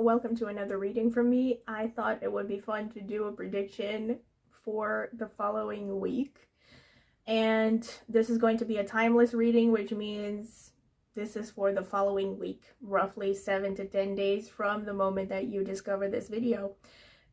welcome to another reading from me. I thought it would be fun to do a prediction for the following week. And this is going to be a timeless reading, which means this is for the following week, roughly 7 to 10 days from the moment that you discover this video.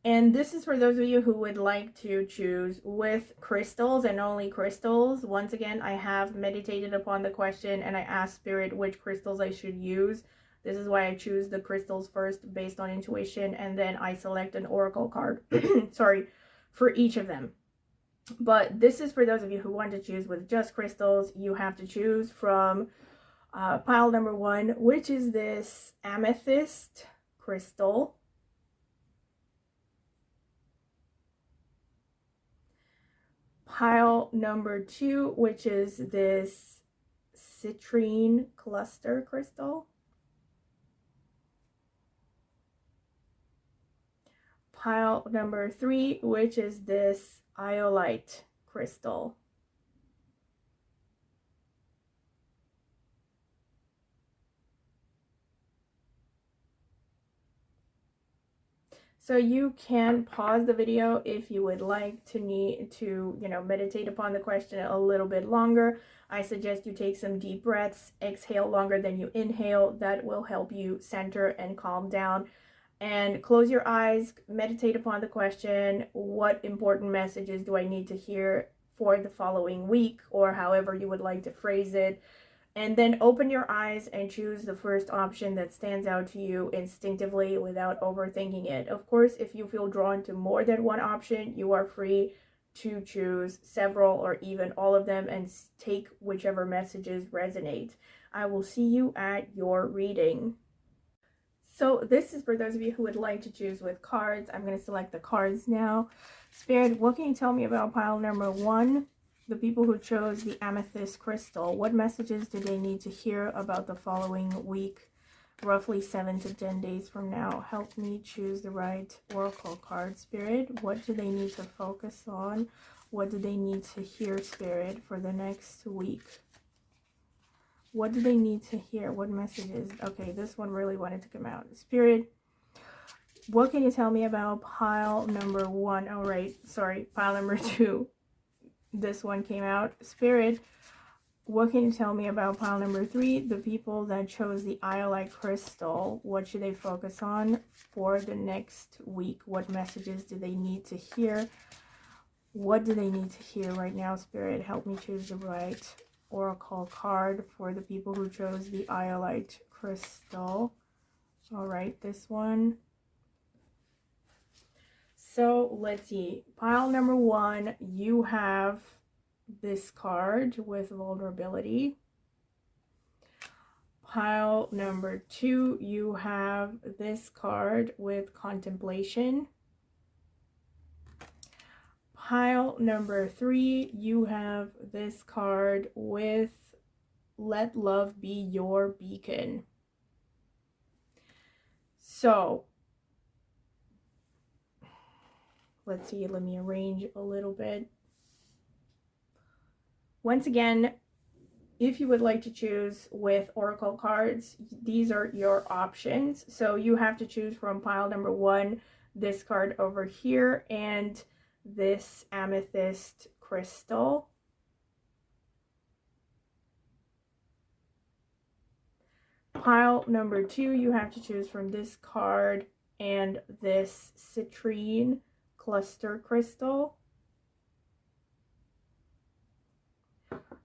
And this is for those of you who would like to choose with crystals and only crystals. Once again, I have meditated upon the question and I asked Spirit which crystals I should use. This is why I choose the crystals first based on intuition, and then I select an oracle card, for each of them. But this is for those of you who want to choose with just crystals. You have to choose from pile number 1, which is this amethyst crystal. Pile number 2, which is this citrine cluster crystal. Pile number 3, which is this iolite crystal. So you can pause the video if you would like to meditate upon the question a little bit longer. I suggest you take some deep breaths, exhale longer than you inhale. That will help you center and calm down. And close your eyes, meditate upon the question, what important messages do I need to hear for the following week, or however you would like to phrase it. And then open your eyes and choose the first option that stands out to you instinctively without overthinking it. Of course, if you feel drawn to more than one option, you are free to choose several or even all of them and take whichever messages resonate. I will see you at your reading. So this is for those of you who would like to choose with cards. I'm going to select the cards now. Spirit, what can you tell me about pile number 1? The people who chose the amethyst crystal. What messages do they need to hear about the following week, roughly 7 to 10 days from now? Help me choose the right oracle card, Spirit. What do they need to focus on? What do they need to hear, Spirit, for the next week? What do they need to hear? What messages? Okay, this one really wanted to come out. Spirit, what can you tell me about pile number 1? Oh, right. Sorry, pile number 2. This one came out. Spirit, what can you tell me about pile number 3? The people that chose the iolite crystal. What should they focus on for the next week? What messages do they need to hear? What do they need to hear right now, Spirit? Help me choose the right oracle card for the people who chose the iolite crystal. All right, this one. So let's see. Pile number 1, you have this card with vulnerability. Pile number 2, you have this card with contemplation. Pile number 3, you have this card with let love be your beacon. So let's see, let me arrange a little bit. Once again, if you would like to choose with oracle cards, these are your options. So you have to choose from pile number 1, this card over here, and this amethyst crystal. Pile number 2, you have to choose from this card and this citrine cluster crystal.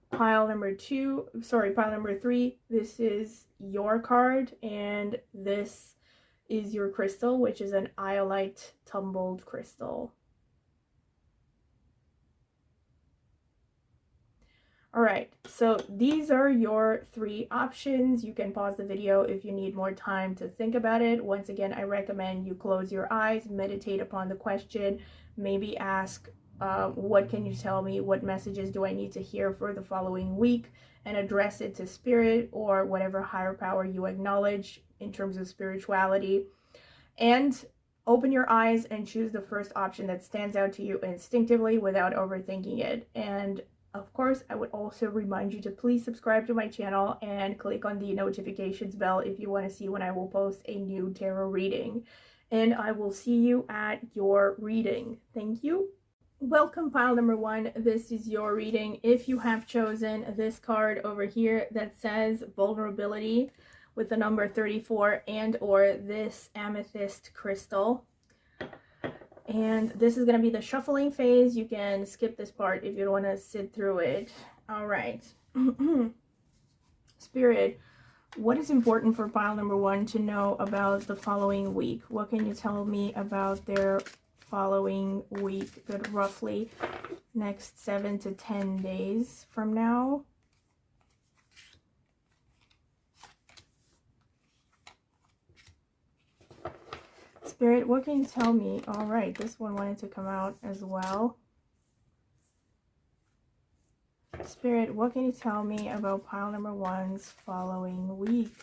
Pile number 3, this is your card, and this is your crystal, which is an iolite tumbled crystal. All right, so these are your 3 options. You can pause the video if you need more time to think about it. Once again, I recommend you close your eyes, meditate upon the question, maybe ask, what can you tell me? What messages do I need to hear for the following week? And address it to Spirit or whatever higher power you acknowledge in terms of spirituality. And open your eyes and choose the first option that stands out to you instinctively without overthinking it. And Of course, I would also remind you to please subscribe to my channel and click on the notifications bell if you want to see when I will post a new tarot reading. And I will see you at your reading. Thank you. Welcome, pile number 1. This is your reading. If you have chosen this card over here that says vulnerability with the number 34 and or this amethyst crystal, and this is going to be the shuffling phase. You can skip this part if you don't want to sit through it. All right. Spirit, what is important for pile number 1 to know about the following week? What can you tell me about their following week, but roughly next 7 to 10 days from now? Spirit, what can you tell me? All right, this one wanted to come out as well. Spirit, what can you tell me about pile number 1's following week?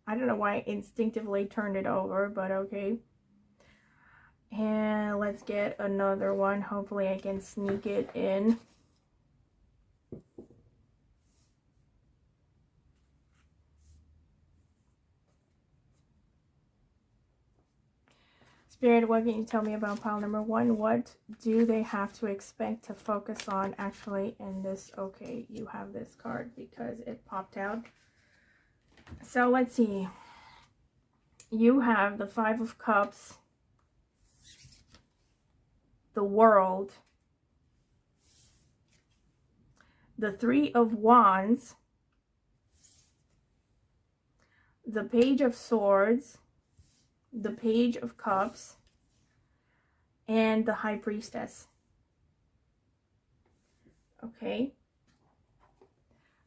I don't know why I instinctively turned it over, but okay. And let's get another one. Hopefully I can sneak it in. Spirit, what can you tell me about pile number 1? What do they have to expect to focus on actually in this? Okay, you have this card because it popped out. So let's see. You have the 5 of Cups, the World, the 3 of Wands, the Page of Swords, the Page of Cups, and the High Priestess. Okay.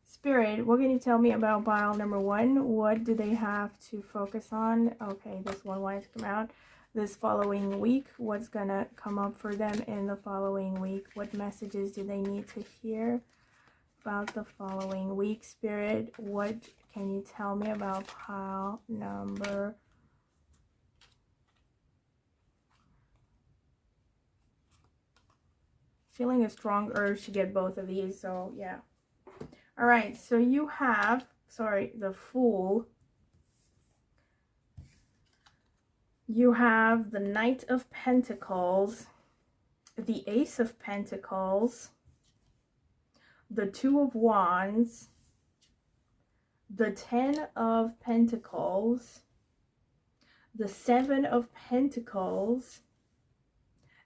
Spirit, what can you tell me about pile number 1? What do they have to focus on? Okay, this one wanted to come out. This following week, what's gonna come up for them in the following week? What messages do they need to hear about the following week? Spirit, what can you tell me about pile number 1? Feeling a strong urge to get both of these, so yeah. All right, so you have, the Fool. You have the Knight of Pentacles, the Ace of Pentacles, the 2 of Wands, the 10 of Pentacles, the 7 of Pentacles,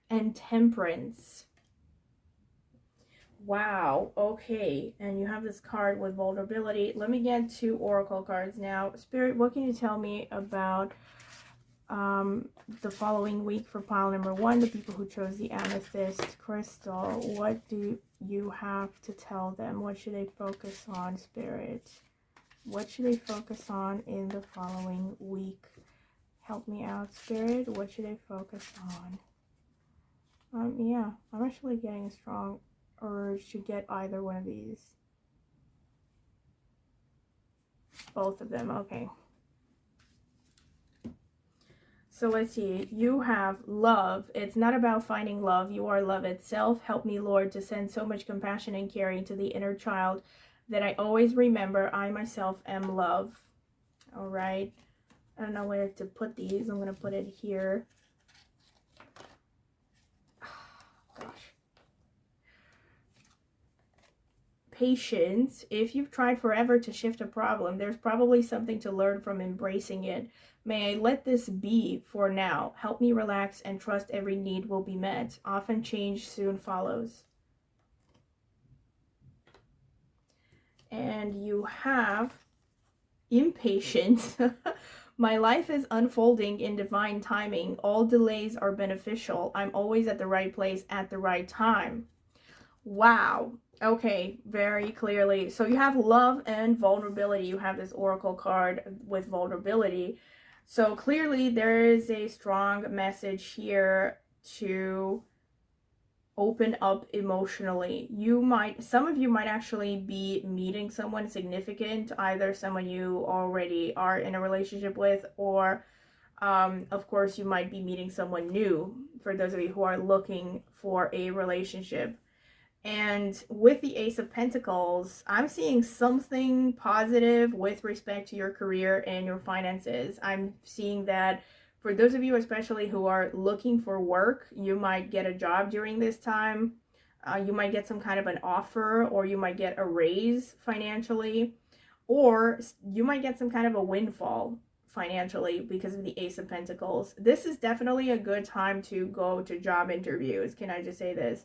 and Temperance. Wow, okay, and you have this card with vulnerability. Let me get 2 oracle cards now. Spirit, what can you tell me about the following week for pile number 1, the people who chose the amethyst crystal? What do you have to tell them? What should they focus on, Spirit? What should they focus on in the following week? Help me out, Spirit. What should they focus on? Yeah, I'm actually getting a strong urge to get either one of these. Both of them, okay. So let's see, you have love. It's not about finding love. You are love itself. Help me, Lord, to send so much compassion and caring to the inner child that I always remember I myself am love. All right. I don't know where to put these. I'm going to put it here. Gosh. Patience. If you've tried forever to shift a problem, there's probably something to learn from embracing it. May I let this be for now. Help me relax and trust every need will be met. Often change soon follows. And you have impatience. My life is unfolding in divine timing. All delays are beneficial. I'm always at the right place at the right time. Wow. Okay, very clearly. So you have love and vulnerability. You have this oracle card with vulnerability. So clearly there is a strong message here to open up emotionally. Some of you might actually be meeting someone significant, either someone you already are in a relationship with, or Of course, you might be meeting someone new for those of you who are looking for a relationship. And with the Ace of Pentacles, I'm seeing something positive with respect to your career and your finances. I'm seeing that for those of you especially who are looking for work, you might get a job during this time. You might get some kind of an offer, or you might get a raise financially, or you might get some kind of a windfall financially because of the Ace of Pentacles. This is definitely a good time to go to job interviews. Can I just say this?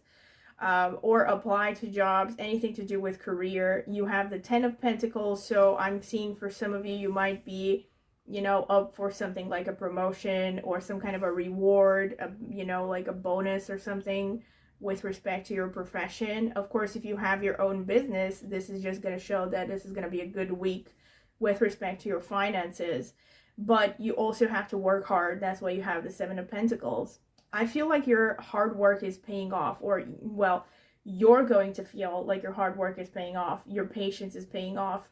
Or apply to jobs, anything to do with career. You have the 10 of Pentacles, so I'm seeing for some of you, you might be, up for something like a promotion or some kind of a reward, like a bonus or something with respect to your profession. Of course, if you have your own business, this is just going to show that this is going to be a good week with respect to your finances. But you also have to work hard. That's why you have the 7 of Pentacles. I feel like your hard work is paying off, or, well, you're going to feel like your hard work is paying off. Your patience is paying off.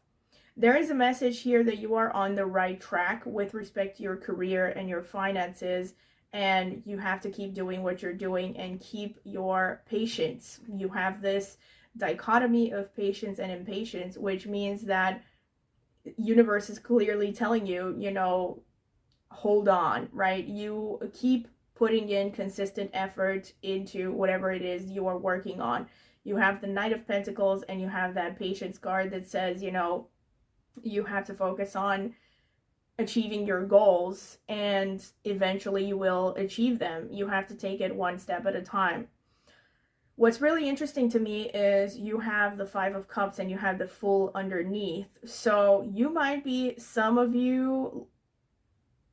There is a message here that you are on the right track with respect to your career and your finances, and you have to keep doing what you're doing and keep your patience. You have this dichotomy of patience and impatience, which means that universe is clearly telling you, hold on, right? You keep putting in consistent effort into whatever it is you are working on. You have the Knight of Pentacles, and you have that patience card that says, you have to focus on achieving your goals, and eventually you will achieve them. You have to take it one step at a time. What's really interesting to me is you have the 5 of Cups and you have the Fool underneath. So you might be, some of you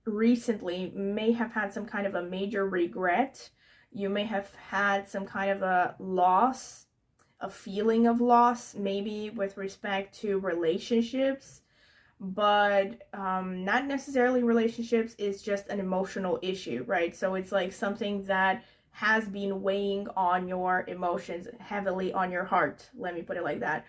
recently may have had some kind of a major regret. You may have had some kind of a loss, a feeling of loss, maybe with respect to relationships, but not necessarily relationships. It's just an emotional issue, right? So it's like something that has been weighing on your emotions, heavily on your heart, let me put it like that.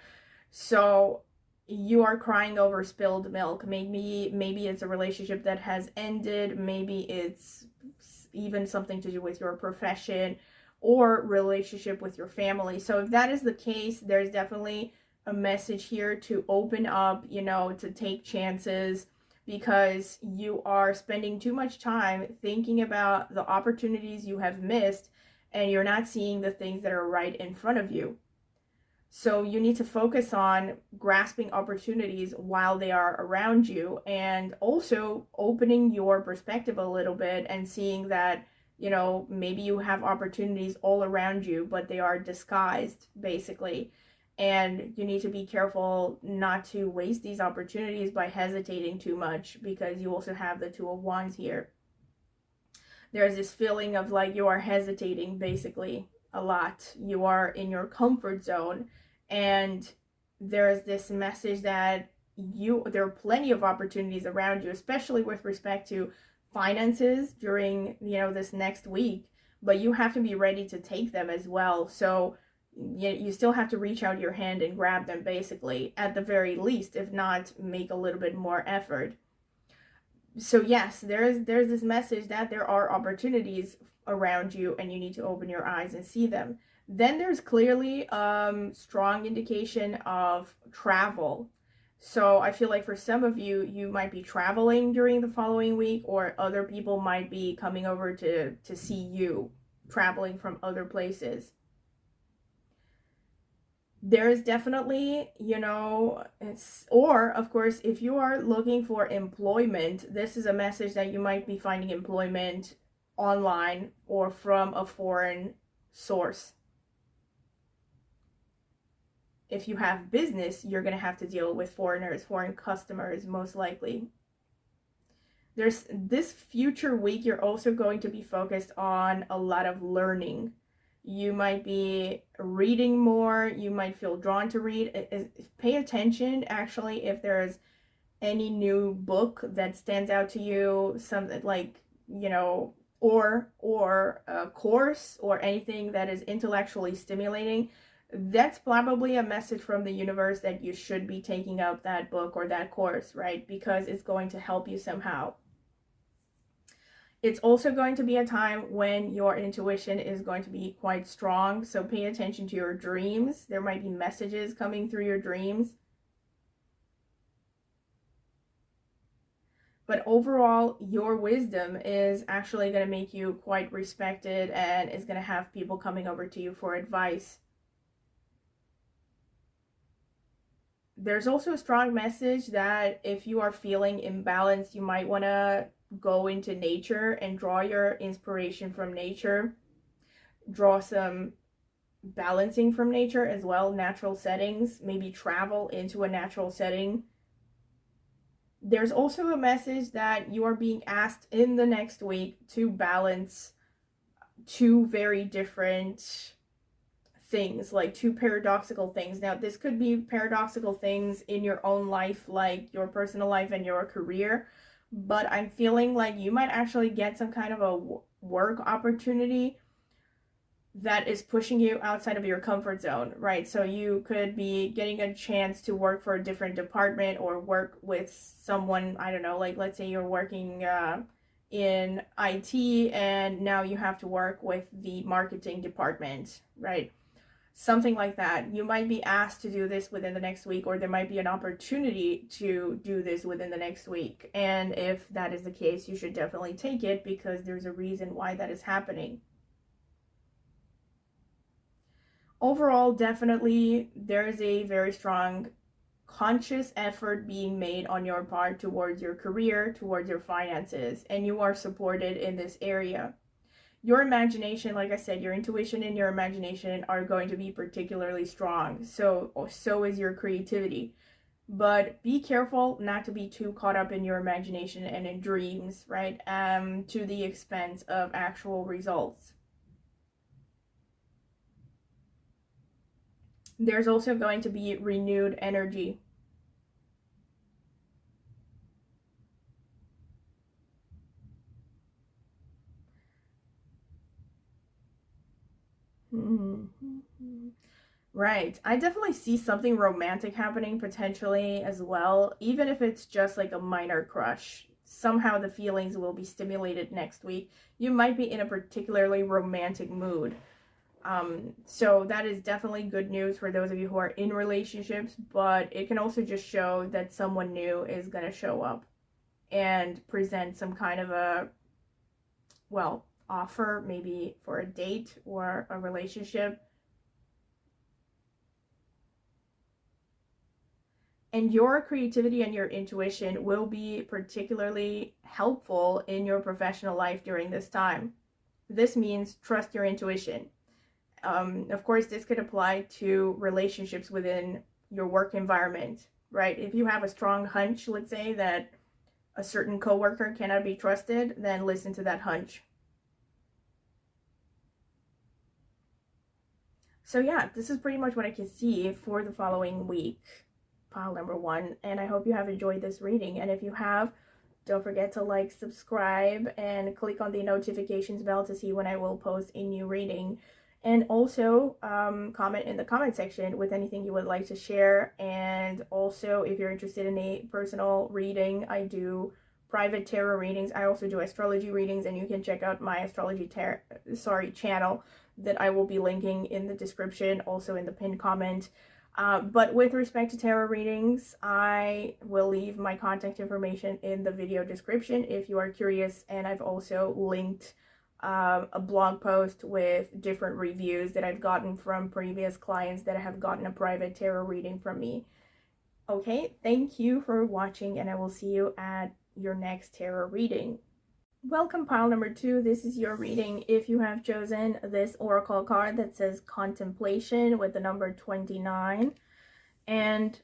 So you are crying over spilled milk. Maybe it's a relationship that has ended. Maybe it's even something to do with your profession or relationship with your family. So if that is the case, there's definitely a message here to open up, to take chances, because you are spending too much time thinking about the opportunities you have missed, and you're not seeing the things that are right in front of you. So you need to focus on grasping opportunities while they are around you, and also opening your perspective a little bit and seeing that, maybe you have opportunities all around you, but they are disguised, basically. And you need to be careful not to waste these opportunities by hesitating too much, because you also have the 2 of Wands here. There's this feeling of like you are hesitating basically a lot. You are in your comfort zone, and there's this message that there are plenty of opportunities around you, especially with respect to finances during, this next week, but you have to be ready to take them as well. So you still have to reach out your hand and grab them, basically, at the very least, if not make a little bit more effort. So yes, there's this message that there are opportunities around you, and you need to open your eyes and see them. Then there's clearly strong indication of travel. So I feel like for some of you, you might be traveling during the following week, or other people might be coming over to see you, traveling from other places. There is definitely, or of course, if you are looking for employment, this is a message that you might be finding employment online or from a foreign source. If you have business, you're going to have to deal with foreigners, foreign customers, most likely. There's this future week, you're also going to be focused on a lot of learning. You might be reading more. You might feel drawn to read. Pay attention, actually, if there's any new book that stands out to you, something like, or a course or anything that is intellectually stimulating. That's probably a message from the universe that you should be taking up that book or that course, right? Because it's going to help you somehow. It's also going to be a time when your intuition is going to be quite strong, so pay attention to your dreams. There might be messages coming through your dreams. But overall, your wisdom is actually going to make you quite respected and is going to have people coming over to you for advice. There's also a strong message that if you are feeling imbalanced, you might want to go into nature and draw your inspiration from nature. Draw some balancing from nature as well, natural settings, maybe travel into a natural setting. There's also a message that you are being asked in the next week to balance two very different things, like two paradoxical things. Now, this could be paradoxical things in your own life, like your personal life and your career, but I'm feeling like you might actually get some kind of a work opportunity that is pushing you outside of your comfort zone, right? So you could be getting a chance to work for a different department or work with someone, I don't know, like let's say you're working in IT and now you have to work with the marketing department, right? Something like that. You might be asked to do this within the next week, or there might be an opportunity to do this within the next week. And if that is the case, you should definitely take it because there's a reason why that is happening. Overall, definitely there is a very strong conscious effort being made on your part towards your career, towards your finances, and you are supported in this area. Your imagination, like I said, your intuition and your imagination are going to be particularly strong. So is your creativity. But be careful not to be too caught up in your imagination and in dreams, right? To the expense of actual results. There's also going to be renewed energy. Right. I definitely see something romantic happening potentially as well, even if it's just like a minor crush. Somehow the feelings will be stimulated next week. You might be in a particularly romantic mood. So that is definitely good news for those of you who are in relationships, but it can also just show that someone new is going to show up and present some kind of a, well, offer, maybe for a date or a relationship. And your creativity and your intuition will be particularly helpful in your professional life during this time. This means trust your intuition. Of course, this could apply to relationships within your work environment, right? If you have a strong hunch, let's say, that a certain coworker cannot be trusted, then listen to that hunch. So yeah, this is pretty much what I can see for the following week, pile number 1, and I hope you have enjoyed this reading. And if you have, don't forget to like, subscribe, and click on the notifications bell to see when I will post a new reading. And also comment in the comment section with anything you would like to share. And also, if you're interested in a personal reading, I do private tarot readings. I also do astrology readings, and you can check out my astrology channel that I will be linking in the description, also in the pinned comment. But with respect to tarot readings, I will leave my contact information in the video description if you are curious, and I've also linked a blog post with different reviews that I've gotten from previous clients that have gotten a private tarot reading from me. Okay, thank you for watching, and I will see you at your next tarot reading. Welcome, pile number 2. This is your reading if you have chosen this oracle card that says contemplation with the number 29 and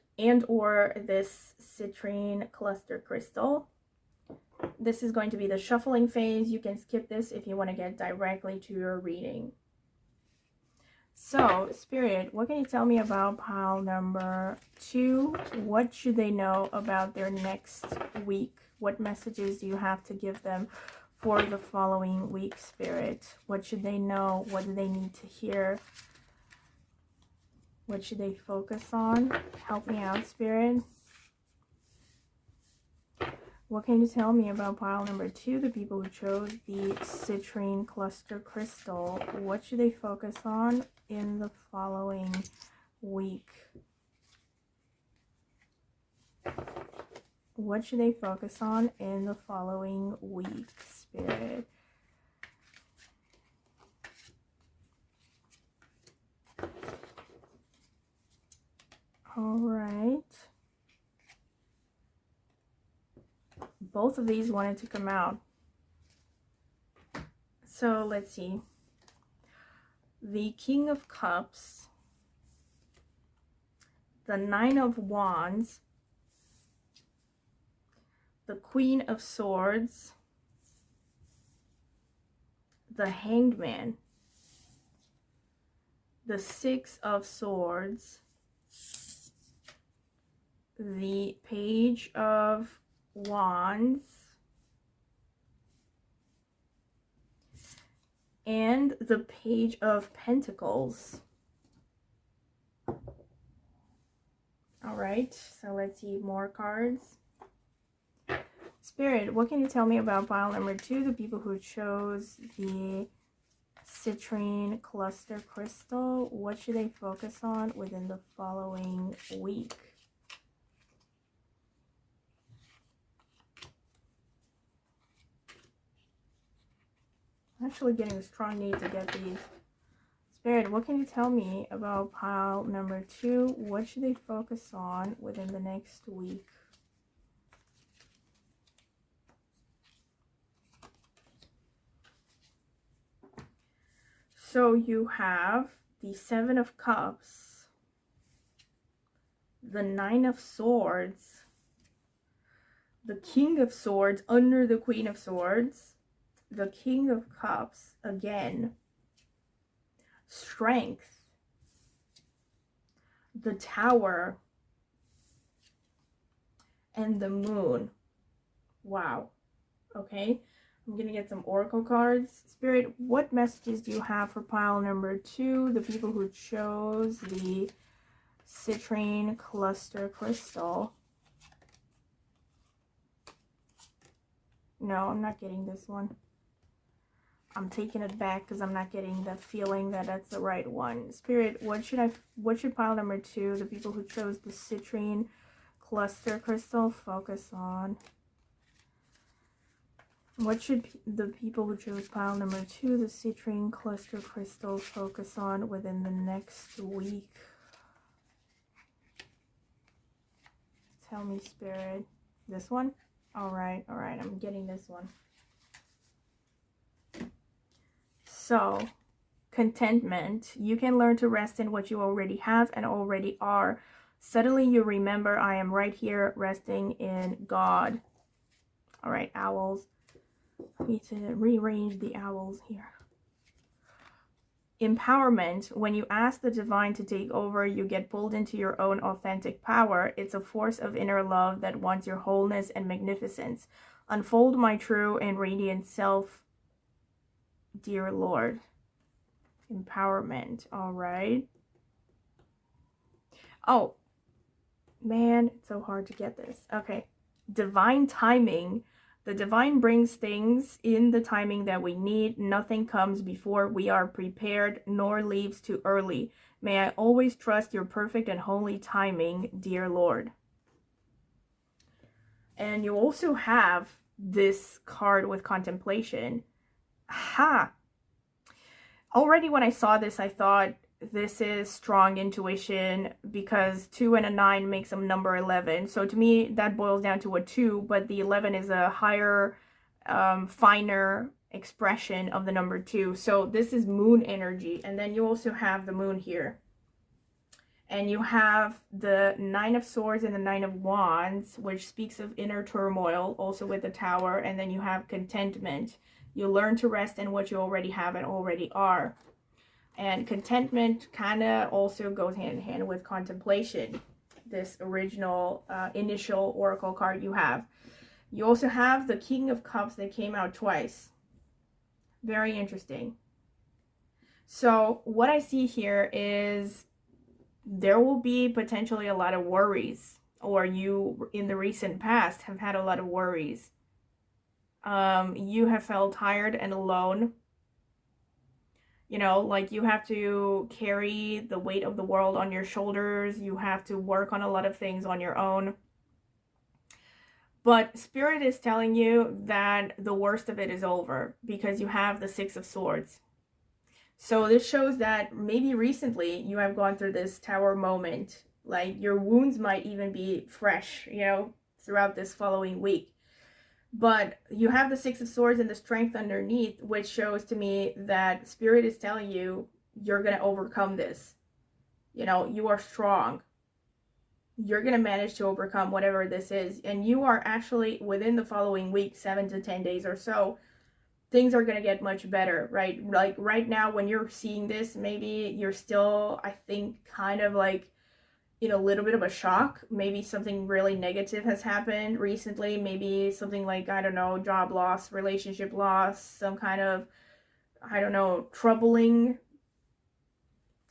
or this citrine cluster crystal. This is going to be the shuffling phase. You can skip this if you want to get directly to your reading. So, Spirit, what can you tell me about pile number 2? What should they know about their next week? What messages do you have to give them for the following week, Spirit? What should they know? What do they need to hear? What should they focus on? Help me out, Spirit. What can you tell me about pile number 2, the people who chose the citrine cluster crystal? What should they focus on in the following week? What should they focus on in the following week, Spirit? All right. Both of these wanted to come out. So let's see. The King of Cups, the Nine of Wands, the Queen of Swords, the Hanged Man, the Six of Swords, the Page of Wands, and the Page of Pentacles. All right, so let's see more cards. Spirit, what can you tell me about pile number 2, the people who chose the citrine cluster crystal? What should they focus on within the following week? I'm actually getting a strong need to get these. Spirit, what can you tell me about pile number 2? What should they focus on within the next week? So you have the Seven of Cups, the Nine of Swords, the King of Swords under the Queen of Swords, the King of Cups again, Strength, the Tower, and the Moon. Wow. Okay. I'm going to get some oracle cards. Spirit, what messages do you have for pile number 2, the people who chose the citrine cluster crystal? No, I'm not getting this one. I'm taking it back because I'm not getting the feeling that that's the right one. Spirit, what should pile number 2, the people who chose the citrine cluster crystal, focus on? What should the people who chose pile number 2, the citrine cluster crystal, focus on within the next week? Tell me, Spirit. This one? All right, I'm getting this one. So, contentment. You can learn to rest in what you already have and already are. Suddenly you remember, I am right here resting in God. All right, owls. I need to rearrange the owls here. Empowerment. When you ask the divine to take over, you get pulled into your own authentic power. It's a force of inner love that wants your wholeness and magnificence. Unfold my true and radiant self, dear Lord. Empowerment. All right. Oh, man, it's so hard to get this. Okay. Divine timing. The divine brings things in the timing that we need. Nothing comes before we are prepared, nor leaves too early. May I always trust your perfect and holy timing, dear Lord. And you also have this card with contemplation. Ha! Already when I saw this, I thought this is strong intuition because 2 and a 9 makes a number 11. So to me, that boils down to a 2, but the 11 is a higher, finer expression of the number 2. So this is moon energy. And then you also have the moon here. And you have the 9 of Swords and the 9 of Wands, which speaks of inner turmoil, also with the Tower. And then you have contentment. You learn to rest in what you already have and already are. And contentment kind of also goes hand in hand with contemplation, this original initial oracle card you have. You also have the King of Cups that came out twice. Very interesting. So what I see here is there will be potentially a lot of worries or you in the recent past have had a lot of worries. You have felt tired and alone. You know, like you have to carry the weight of the world on your shoulders. You have to work on a lot of things on your own. But Spirit is telling you that the worst of it is over because you have the Six of Swords. So this shows that maybe recently you have gone through this Tower moment. Like your wounds might even be fresh, you know, throughout this following week. But you have the Six of Swords and the strength underneath, which shows to me that Spirit is telling you you're going to overcome this. You know, you are strong. You're going to manage to overcome whatever this is. And you are actually, within the following week, 7 to 10 days or so, things are going to get much better, right? Like right now, when you're seeing this, maybe you're still, I think, kind of like in a little bit of a shock. Maybe something really negative has happened recently. Maybe something like, I don't know, job loss, relationship loss, some kind of, I don't know, troubling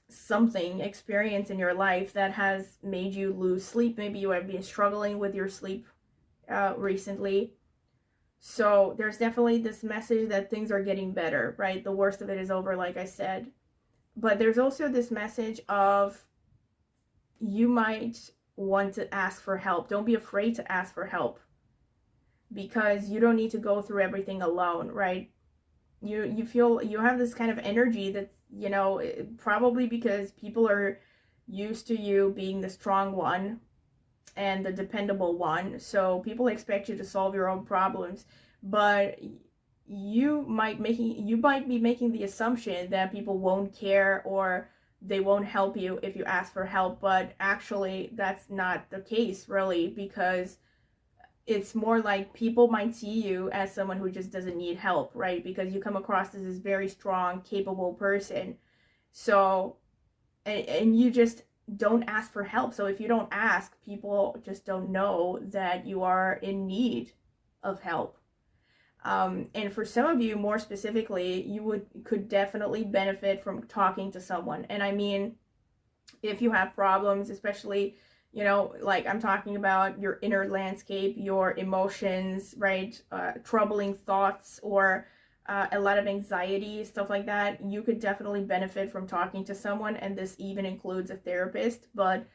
something experience in your life that has made you lose sleep. Maybe you have been struggling with your sleep recently. So there's definitely this message that things are getting better, right? The worst of it is over, like I said. But there's also this message of you might want to ask for help. Don't be afraid to ask for help because you don't need to go through everything alone, right? You feel you have this kind of energy that, you know, probably because people are used to you being the strong one and the dependable one. So people expect you to solve your own problems, but you might be making the assumption that people won't care or they won't help you if you ask for help, but actually that's not the case really, because it's more like people might see you as someone who just doesn't need help, right? Because you come across as this very strong, capable person. So, and you just don't ask for help. So if you don't ask, people just don't know that you are in need of help. And for some of you, more specifically, you could definitely benefit from talking to someone. And I mean, if you have problems, especially, you know, like I'm talking about your inner landscape, your emotions, right? Troubling thoughts or a lot of anxiety, stuff like that, you could definitely benefit from talking to someone. And this even includes a therapist, but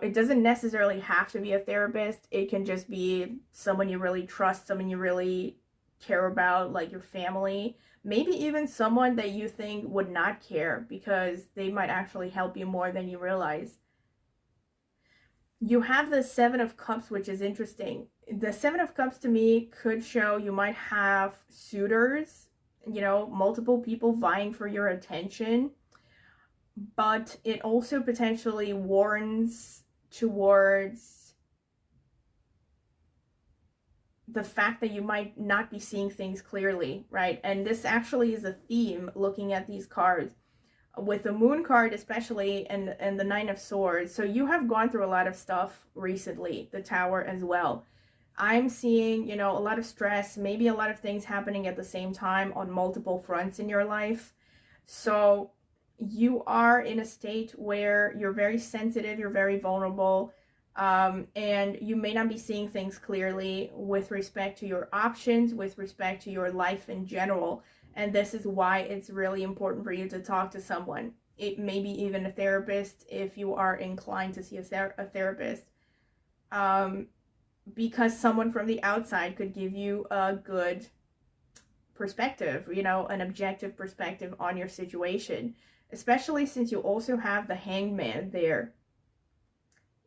it doesn't necessarily have to be a therapist. It can just be someone you really trust, someone you really care about, like your family, maybe even someone that you think would not care because they might actually help you more than you realize. You have the Seven of Cups, which is interesting. The Seven of Cups to me could show you might have suitors, you know, multiple people vying for your attention, but it also potentially warns towards the fact that you might not be seeing things clearly, right? And this actually is a theme looking at these cards, with the Moon card especially, and the Nine of Swords. So you have gone through a lot of stuff recently, the Tower as well. I'm seeing, you know, a lot of stress, maybe a lot of things happening at the same time on multiple fronts in your life. So you are in a state where you're very sensitive, you're very vulnerable, and you may not be seeing things clearly with respect to your options, with respect to your life in general. And this is why it's really important for you to talk to someone. It may be even a therapist if you are inclined to see a therapist. Because someone from the outside could give you a good perspective, you know, an objective perspective on your situation, especially since you also have the Hangman there.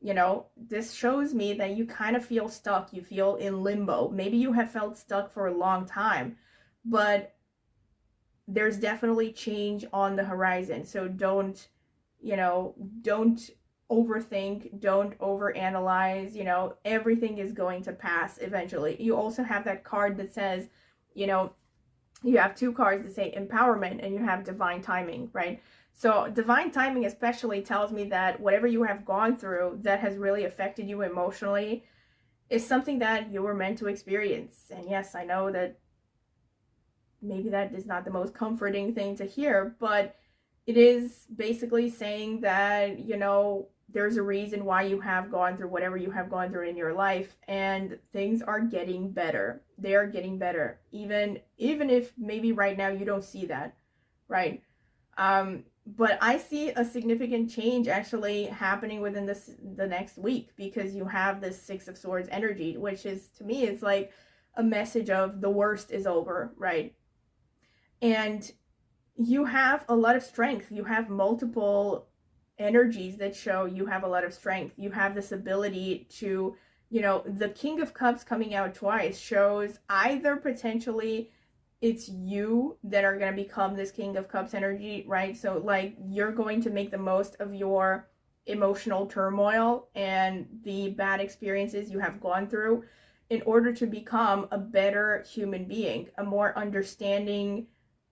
You know, this shows me that you kind of feel stuck. You feel in limbo. Maybe you have felt stuck for a long time, but there's definitely change on the horizon. So don't, you know, don't overthink, don't overanalyze. You know, everything is going to pass eventually. You also have that card that says, you know, you have two cards that say empowerment and you have divine timing, right? So divine timing especially tells me that whatever you have gone through that has really affected you emotionally is something that you were meant to experience. And yes, I know that maybe that is not the most comforting thing to hear, but it is basically saying that, you know, there's a reason why you have gone through whatever you have gone through in your life, and things are getting better. They are getting better, even if maybe right now you don't see that, right? But I see a significant change actually happening within the next week, because you have this Six of Swords energy, which is, to me, it's like a message of the worst is over, right? And you have a lot of strength. You have multiple energies that show you have a lot of strength. You have this ability to, the King of Cups coming out twice shows either potentially it's you that are going to become this King of Cups energy, right? So like you're going to make the most of your emotional turmoil and the bad experiences you have gone through in order to become a better human being, a more understanding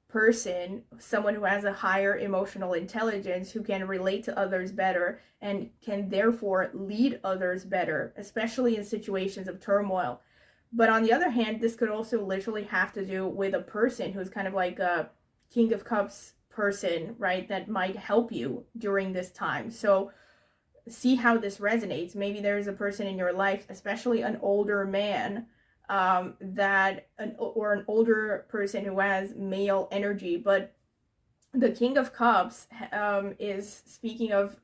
person, someone who has a higher emotional intelligence, who can relate to others better and can therefore lead others better, especially in situations of turmoil. But on the other hand, this could also literally have to do with a person who's kind of like a King of Cups person, right? That might help you during this time. So see how this resonates. Maybe there's a person in your life, especially an older man, or an older person who has male energy. But the King of Cups is speaking of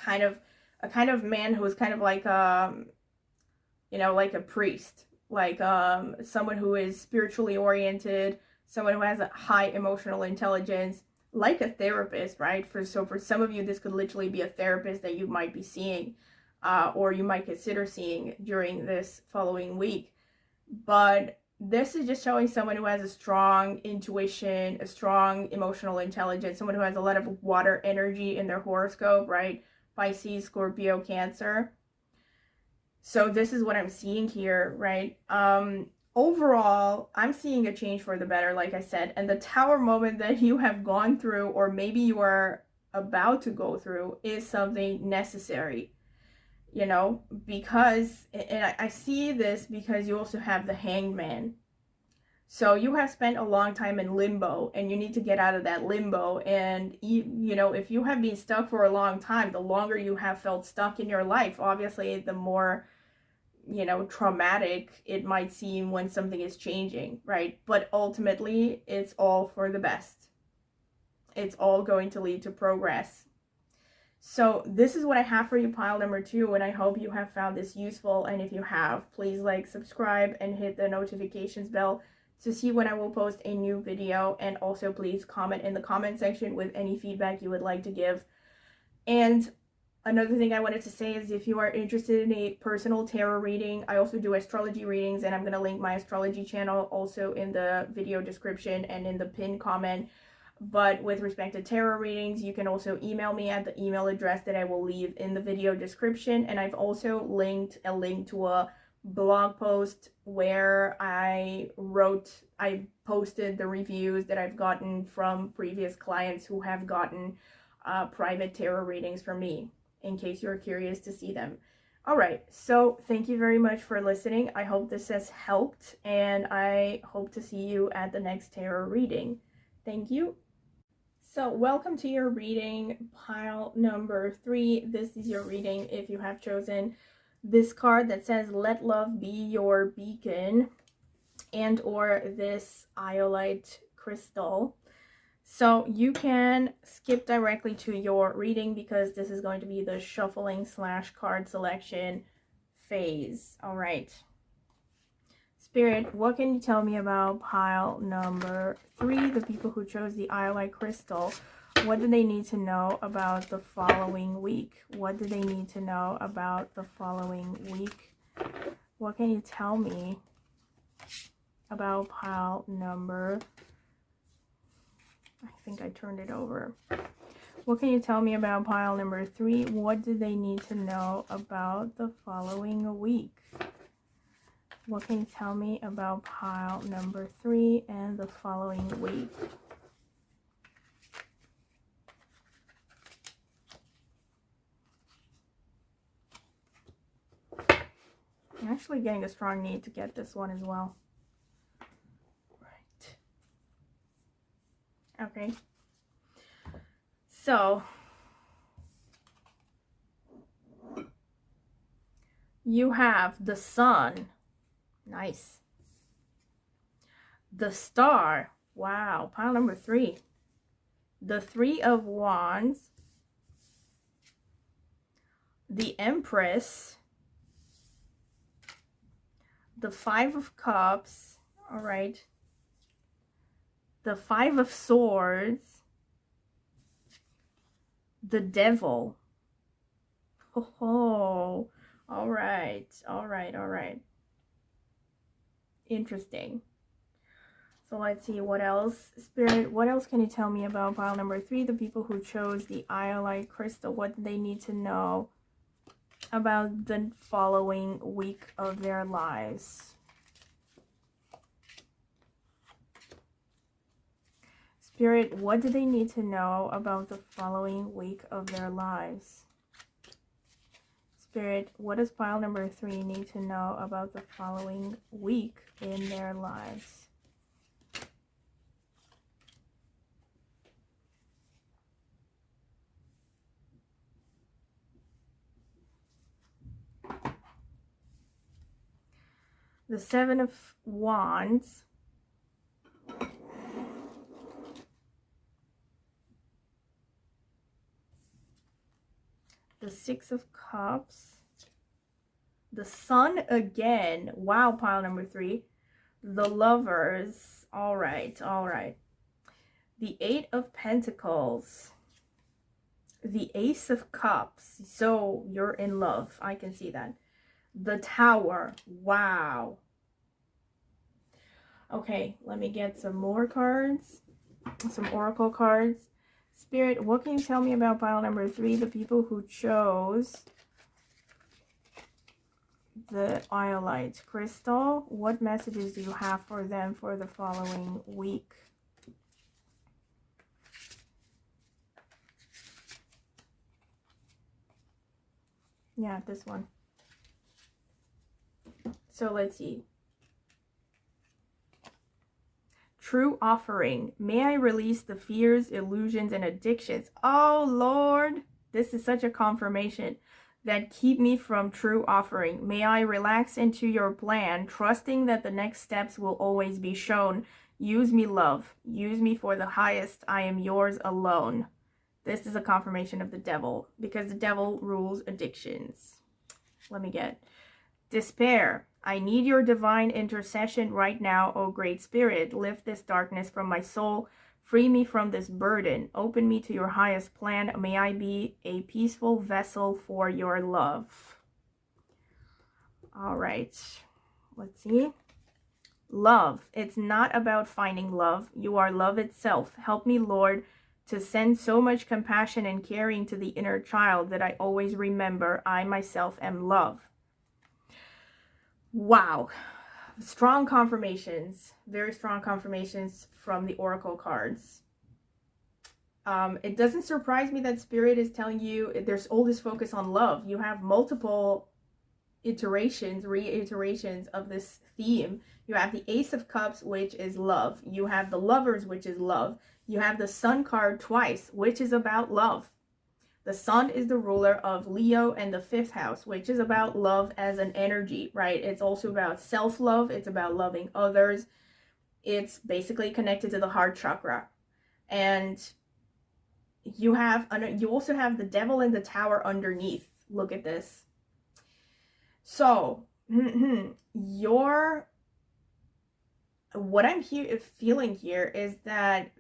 a kind of man who is kind of like like a priest, like someone who is spiritually oriented, someone who has a high emotional intelligence, like a therapist, right? For some of you, this could literally be a therapist that you might be seeing, or you might consider seeing during this following week. But this is just showing someone who has a strong intuition, a strong emotional intelligence, someone who has a lot of water energy in their horoscope, right? Pisces, Scorpio, Cancer. So this is what I'm seeing here, right? Overall, I'm seeing a change for the better, like I said. And the Tower moment that you have gone through, or maybe you are about to go through, is something necessary. Because, and I see this because you also have the Hanged Man. So you have spent a long time in limbo, and you need to get out of that limbo. And if you have been stuck for a long time, the longer you have felt stuck in your life, obviously the more traumatic it might seem when something is changing, right? But ultimately, it's all for the best. It's all going to lead to progress. So this is what I have for you, pile number 2, and I hope you have found this useful. And if you have, please like, subscribe, and hit the notifications bell to see when I will post a new video. And also please comment in the comment section with any feedback you would like to give. And another thing I wanted to say is, if you are interested in a personal tarot reading, I also do astrology readings, and I'm going to link my astrology channel also in the video description and in the pinned comment. But with respect to tarot readings, you can also email me at the email address that I will leave in the video description. And I've also linked a link to a blog post where I posted the reviews that I've gotten from previous clients who have gotten private tarot readings from me, in case you're curious to see them. All right, so thank you very much for listening. I hope this has helped, and I hope to see you at the next tarot reading. Thank you. So welcome to your reading, pile number 3. This is your reading if you have chosen this card that says "Let love be your beacon," and or this iolite crystal. So you can skip directly to your reading, because this is going to be the shuffling / card selection phase. All right. Spirit, what can you tell me about pile number 3, the people who chose the iolite crystal? What do they need to know about the following week? What do they need to know about the following week? What can you tell me about pile number... I think I turned it over. What can you tell me about pile number 3? What do they need to know about the following week? What can you tell me about pile number 3 and the following week? I'm actually getting a strong need to get this one as well. Right. Okay. So You have the sun. Nice. The star. Wow. Pile number 3. The 3 of Wands. The Empress. The 5 of Cups. All right. The 5 of Swords. The Devil. Oh, all right. All right. All right. Interesting. So let's see what else. Spirit, what else can you tell me about pile number 3? The people who chose the iolite crystal. What do they need to know about the following week of their lives? Spirit, what do they need to know about the following week of their lives? Spirit, what does pile number 3 need to know about the following week in their lives? The 7 of Wands. The 6 of Cups. The Sun again. Wow, pile number 3. The Lovers. All right, all right. The 8 of Pentacles. The Ace of Cups. So you're in love. I can see that. The Tower. Wow. Okay, let me get some more cards. Some oracle cards. Spirit, what can you tell me about pile number 3? The people who chose the iolite crystal. What messages do you have for them for the following week? Yeah, this one. So let's see. True offering. May I release the fears, illusions, and addictions. Oh, Lord. This is such a confirmation that keep me from true offering. May I relax into your plan, trusting that the next steps will always be shown. Use me, love. Use me for the highest. I am yours alone. This is a confirmation of the devil, because the devil rules addictions. Let me get despair. I need your divine intercession right now, O Great Spirit. Lift this darkness from my soul. Free me from this burden. Open me to your highest plan. May I be a peaceful vessel for your love. All right. Let's see. Love. It's not about finding love. You are love itself. Help me, Lord, to send so much compassion and caring to the inner child that I always remember I myself am love. Wow. Strong confirmations. Very strong confirmations from the oracle cards. It doesn't surprise me that Spirit is telling you there's all this focus on love. You have multiple iterations, reiterations of this theme. You have the Ace of Cups, which is love. You have the Lovers, which is love. You have the Sun card twice, which is about love. The Sun is the ruler of Leo and the 5th house, which is about love as an energy, right? It's also about self-love. It's about loving others. It's basically connected to the heart chakra. And you also have the Devil in the Tower underneath. Look at this. So, what I'm feeling here is that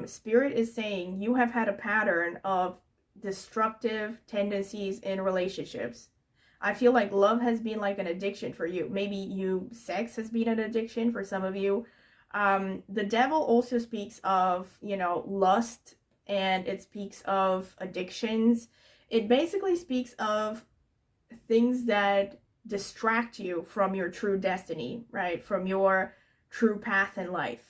Spirit is saying you have had a pattern of destructive tendencies in relationships. I feel like love has been like an addiction for you. Maybe sex has been an addiction for some of you. The devil also speaks of, lust, and it speaks of addictions. It basically speaks of things that distract you from your true destiny, right? From your true path in life.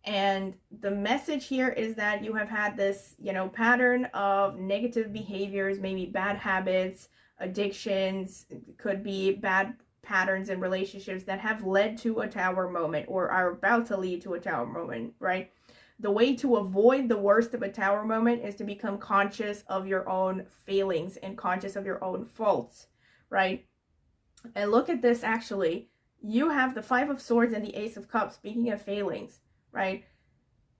And the message here is that you have had this, pattern of negative behaviors, maybe bad habits, addictions, could be bad patterns in relationships that have led to a tower moment or are about to lead to a tower moment, right? The way to avoid the worst of a tower moment is to become conscious of your own failings and conscious of your own faults, right? And look at this, actually. You have the Five of Swords and the Ace of Cups, speaking of failings, right?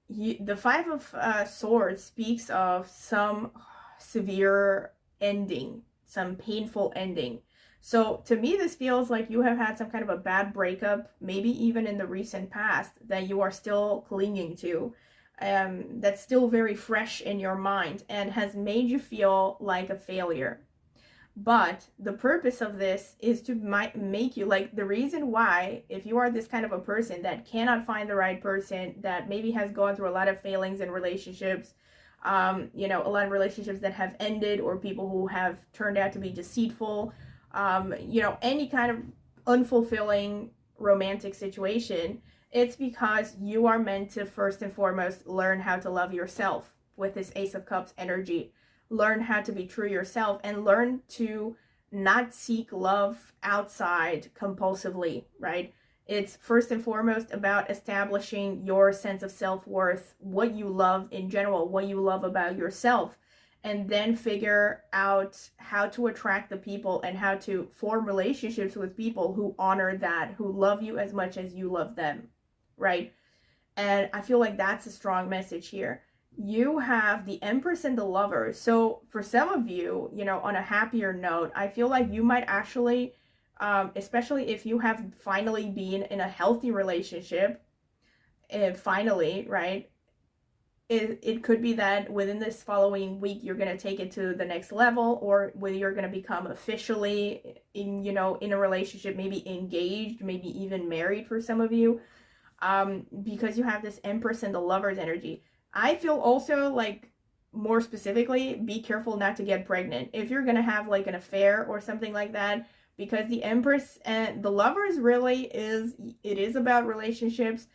The Five of Swords speaks of some severe ending, some painful ending. So to me, this feels like you have had some kind of a bad breakup, maybe even in the recent past, that you are still clinging to, that's still very fresh in your mind and has made you feel like a failure. But the purpose of this is to make you, like, the reason why, if you are this kind of a person that cannot find the right person, that maybe has gone through a lot of failings in relationships, you know, a lot of relationships that have ended, or people who have turned out to be deceitful, you know, any kind of unfulfilling romantic situation, it's because you are meant to first and foremost learn how to love yourself with this Ace of Cups energy. Learn how to be true yourself and learn to not seek love outside compulsively, right? It's first and foremost about establishing your sense of self-worth, what you love in general, what you love about yourself, and then figure out how to attract the people and how to form relationships with people who honor that, who love you as much as you love them, right? And I feel like that's a strong message here. You have the Empress and the Lovers. So for some of you, you know, on a happier note, I feel like you might actually, especially if you have finally been in a healthy relationship, finally, right? It could be that within this following week, you're going to take it to the next level, or whether you're going to become officially in, you know, in a relationship, maybe engaged, maybe even married for some of you. Because you have this Empress and the Lovers energy. I feel also like, more specifically, be careful not to get pregnant if you're gonna have like an affair or something like that, because the Empress and the Lovers really is about relationships,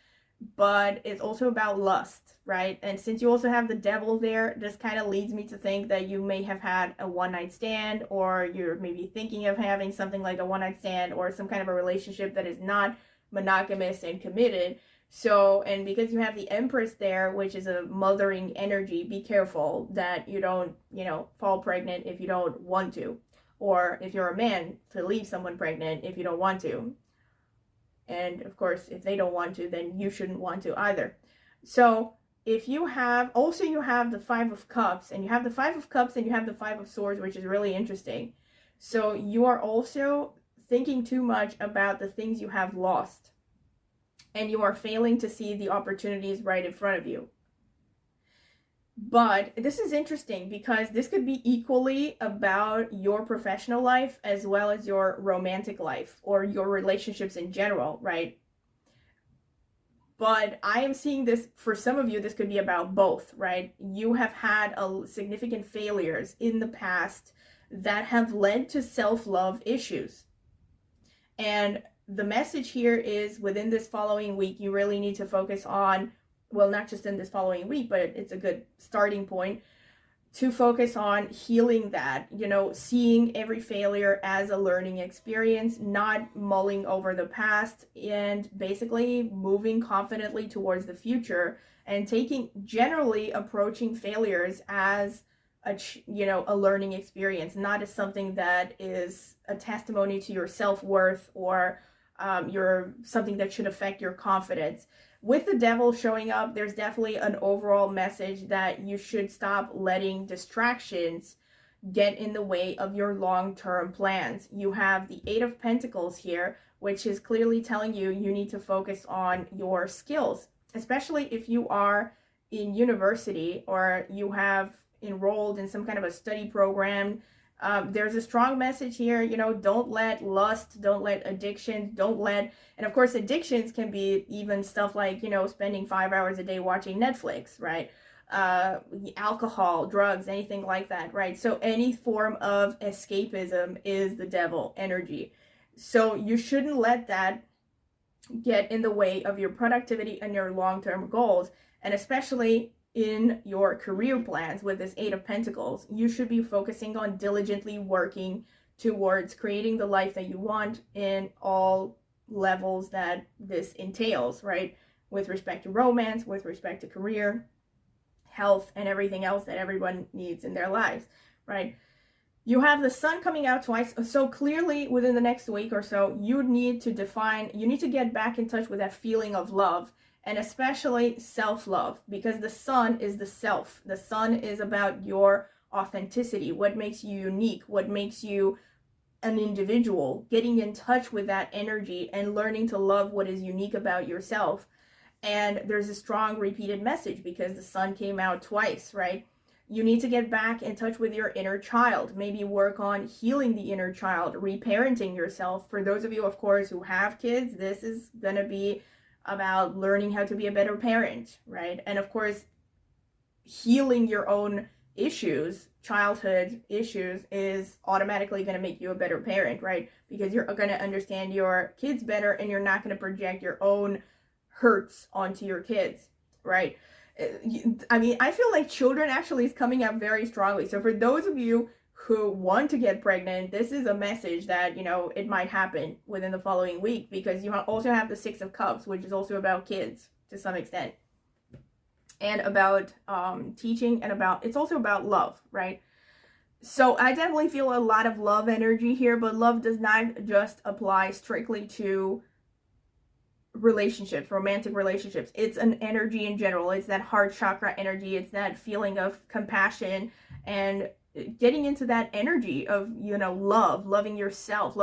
but it's also about lust, right? And since you also have the Devil there, this kind of leads me to think that you may have had a one-night stand, or you're maybe thinking of having something like a one-night stand, or some kind of a relationship that is not monogamous and committed. So, and because you have the Empress there, which is a mothering energy, be careful that you don't, you know, fall pregnant if you don't want to, or if you're a man, to leave someone pregnant if you don't want to. And of course, if they don't want to, then you shouldn't want to either. So if you have, also you have the Five of Cups, and you have the Five of Cups, and you have the Five of Swords, which is really interesting. So you are also thinking too much about the things you have lost, and you are failing to see the opportunities right in front of you. But this is interesting because this could be equally about your professional life as well as your romantic life, or your relationships in general, right? But I am seeing this, for some of you, this could be about both, right? You have had significant failures in the past that have led to self-love issues. And the message here is, within this following week, you really need to focus on, well, not just in this following week, but it's a good starting point to focus on healing that, you know, seeing every failure as a learning experience, not mulling over the past, and basically moving confidently towards the future, and generally approaching failures as a learning experience, not as something that is a testimony to your self-worth, or something that should affect your confidence. With the Devil showing up, there's definitely an overall message that you should stop letting distractions get in the way of your long-term plans. You have the Eight of Pentacles here, which is clearly telling you need to focus on your skills, especially if you are in university, or you have enrolled in some kind of a study program. There's a strong message here, you know, don't let lust, don't let addictions, and of course addictions can be even stuff like, you know, spending 5 hours a day watching Netflix, right? Alcohol, drugs, anything like that, right? So any form of escapism is the Devil energy. So you shouldn't let that get in the way of your productivity and your long-term goals, and especially in your career plans with this Eight of Pentacles. You should be focusing on diligently working towards creating the life that you want in all levels that this entails, right? With respect to romance, with respect to career, health, and everything else that everyone needs in their lives, right? You have the sun coming out twice, so clearly within the next week or so, you need to get back in touch with that feeling of love, and especially self-love, because the sun is the self. The sun is about your authenticity, what makes you unique, what makes you an individual, getting in touch with that energy and learning to love what is unique about yourself. And there's a strong repeated message because the sun came out twice, right? You need to get back in touch with your inner child, maybe work on healing the inner child, reparenting yourself. For those of you, of course, who have kids, this is going to be about learning how to be a better parent, right? And of course, healing your own issues, childhood issues, is automatically going to make you a better parent, right? Because you're going to understand your kids better and you're not going to project your own hurts onto your kids, right? I mean, I feel like children actually is coming up very strongly. So for those of you who want to get pregnant, this is a message that, you know, it might happen within the following week, because you also have the Six of Cups, which is also about kids to some extent, and about teaching, and it's also about love, right? So I definitely feel a lot of love energy here, but love does not just apply strictly to relationships, romantic relationships. It's an energy in general. It's that heart chakra energy. It's that feeling of compassion and getting into that energy of, you know, loving yourself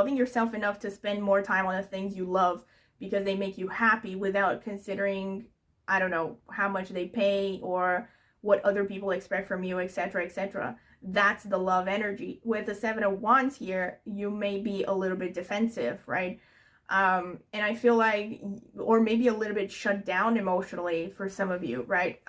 enough to spend more time on the things you love because they make you happy, without considering, I don't know, how much they pay or what other people expect from you, etc., etc. That's the love energy. With the Seven of Wands here, you may be a little bit defensive, right? And I feel like, or maybe a little bit shut down emotionally for some of you, right?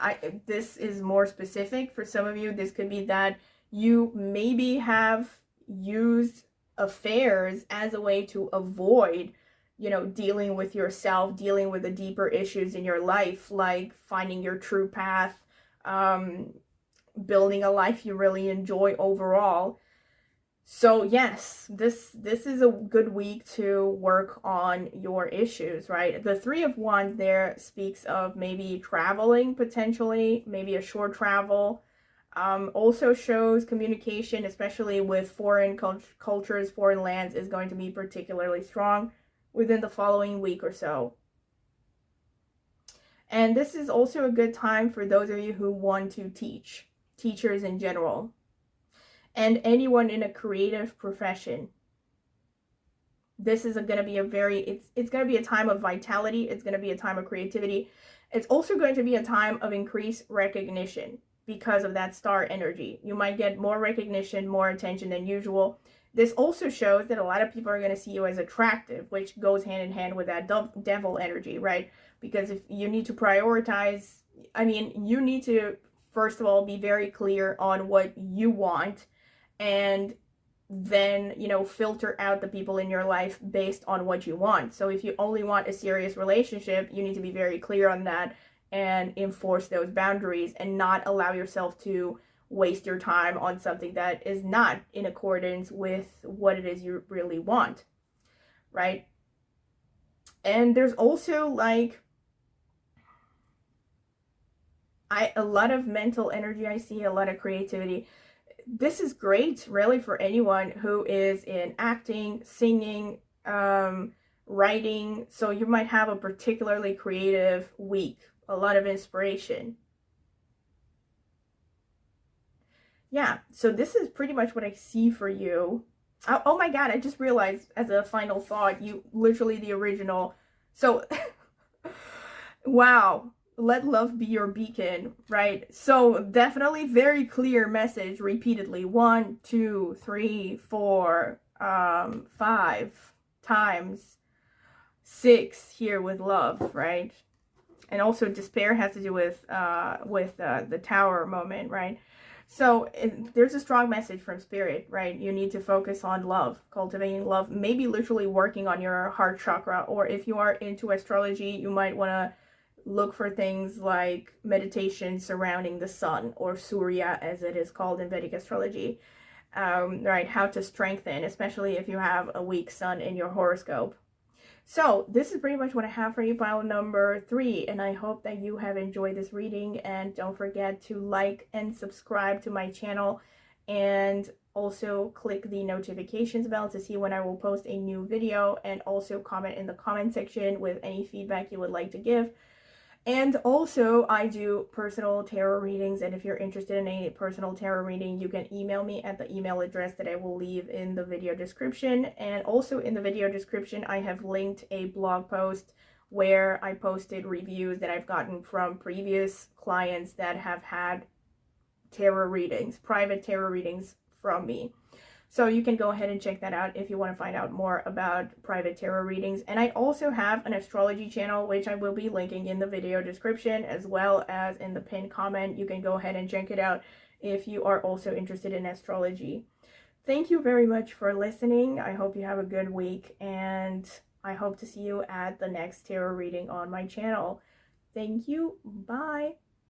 This is more specific for some of you. This could be that you maybe have used affairs as a way to avoid, you know, dealing with yourself, dealing with the deeper issues in your life, like finding your true path, building a life you really enjoy overall. So yes, this is a good week to work on your issues, right? The Three of Wands there speaks of maybe traveling, potentially, maybe a short travel. Also shows communication, especially with foreign cultures, foreign lands, is going to be particularly strong within the following week or so. And this is also a good time for those of you who want to teach, teachers in general, and anyone in a creative profession. This is going to be it's going to be a time of vitality. It's going to be a time of creativity. It's also going to be a time of increased recognition because of that star energy. You might get more recognition, more attention than usual. This also shows that a lot of people are going to see you as attractive, which goes hand in hand with that devil energy, right? Because if you need to prioritize, I mean, you need to, first of all, be very clear on what you want, and then, you know, filter out the people in your life based on what you want. So if you only want a serious relationship, you need to be very clear on that and enforce those boundaries, and not allow yourself to waste your time on something that is not in accordance with what it is you really want, right? And there's also like a lot of mental energy. I see a lot of creativity. This is great, really, for anyone who is in acting, singing, writing. So you might have a particularly creative week, a lot of inspiration. Yeah, so this is pretty much what I see for you. Oh my God, I just realized as a final thought, you literally the original. So, wow. Let love be your beacon, right? So definitely very clear message repeatedly. 1, 2, 3, 4, 5 times. 6 here with love, right? And also despair has to do with the tower moment, right? So there's a strong message from spirit, right? You need to focus on love, cultivating love, maybe literally working on your heart chakra. Or if you are into astrology, you might want to look for things like meditation surrounding the sun, or Surya as it is called in Vedic astrology, right? How to strengthen, especially if you have a weak sun in your horoscope. So this is pretty much what I have for you, pile number 3, and I hope that you have enjoyed this reading. And don't forget to like and subscribe to my channel and also click the notifications bell to see when I will post a new video, and also comment in the comment section with any feedback you would like to give. And also, I do personal tarot readings, and if you're interested in a personal tarot reading, you can email me at the email address that I will leave in the video description. And also in the video description, I have linked a blog post where I posted reviews that I've gotten from previous clients that have had tarot readings, private tarot readings from me. So you can go ahead and check that out if you want to find out more about private tarot readings. And I also have an astrology channel, which I will be linking in the video description as well as in the pinned comment. You can go ahead and check it out if you are also interested in astrology. Thank you very much for listening. I hope you have a good week, and I hope to see you at the next tarot reading on my channel. Thank you. Bye.